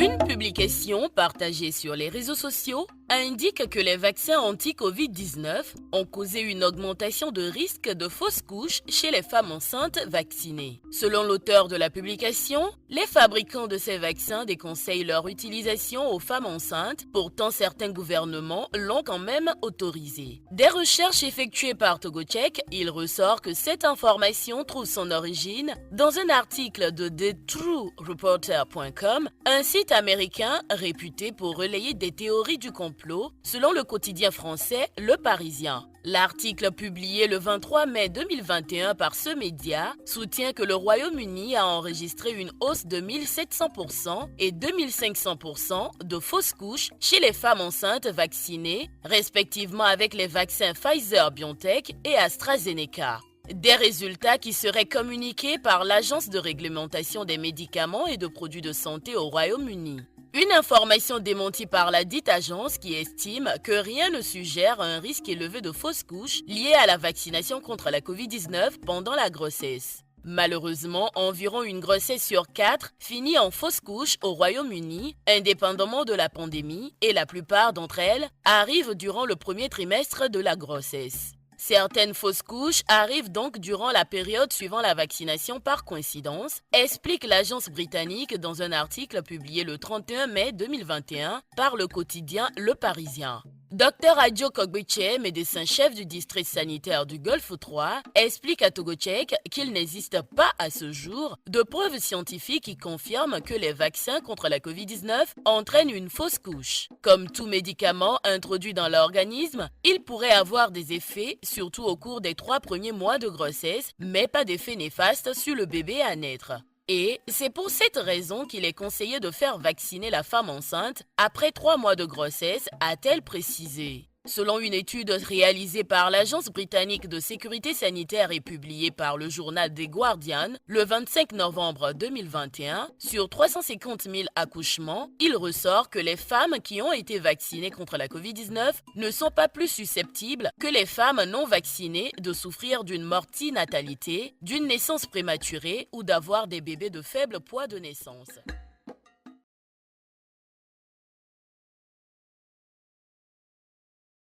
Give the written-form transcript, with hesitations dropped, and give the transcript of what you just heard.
Une publication partagée sur les réseaux sociaux indique que les vaccins anti-Covid-19 ont causé une augmentation de risque de fausses couches chez les femmes enceintes vaccinées. Selon l'auteur de la publication, les fabricants de ces vaccins déconseillent leur utilisation aux femmes enceintes, pourtant certains gouvernements l'ont quand même autorisé. Des recherches effectuées par TogoCheck, il ressort que cette information trouve son origine dans un article de TheTrueReporter.com, un site américain réputé pour relayer des théories du complot, selon le quotidien français Le Parisien. L'article publié le 23 mai 2021 par ce média soutient que le Royaume-Uni a enregistré une hausse de 1700% et 2500% de fausses couches chez les femmes enceintes vaccinées, respectivement avec les vaccins Pfizer-BioNTech et AstraZeneca. Des résultats qui seraient communiqués par l'Agence de réglementation des médicaments et de produits de santé au Royaume-Uni. Une information démentie par la dite agence qui estime que rien ne suggère un risque élevé de fausses couches liées à la vaccination contre la Covid-19 pendant la grossesse. Malheureusement, environ une grossesse sur 4 finit en fausse couche au Royaume-Uni, indépendamment de la pandémie, et la plupart d'entre elles arrivent durant le premier trimestre de la grossesse. Certaines fausses couches arrivent donc durant la période suivant la vaccination par coïncidence, explique l'agence britannique dans un article publié le 31 mai 2021 par le quotidien Le Parisien. Dr Adjo Kogbeche, médecin-chef du district sanitaire du Golfe 3, explique à TogoCheck qu'il n'existe pas à ce jour de preuves scientifiques qui confirment que les vaccins contre la Covid-19 entraînent une fausse couche. Comme tout médicament introduit dans l'organisme, il pourrait avoir des effets, surtout au cours des 3 premiers mois de grossesse, mais pas d'effets néfastes sur le bébé à naître. Et c'est pour cette raison qu'il est conseillé de faire vacciner la femme enceinte après 3 mois de grossesse, a-t-elle précisé. Selon une étude réalisée par l'Agence britannique de sécurité sanitaire et publiée par le journal The Guardian le 25 novembre 2021, sur 350 000 accouchements, il ressort que les femmes qui ont été vaccinées contre la Covid-19 ne sont pas plus susceptibles que les femmes non vaccinées de souffrir d'une mortinatalité, d'une naissance prématurée ou d'avoir des bébés de faible poids de naissance.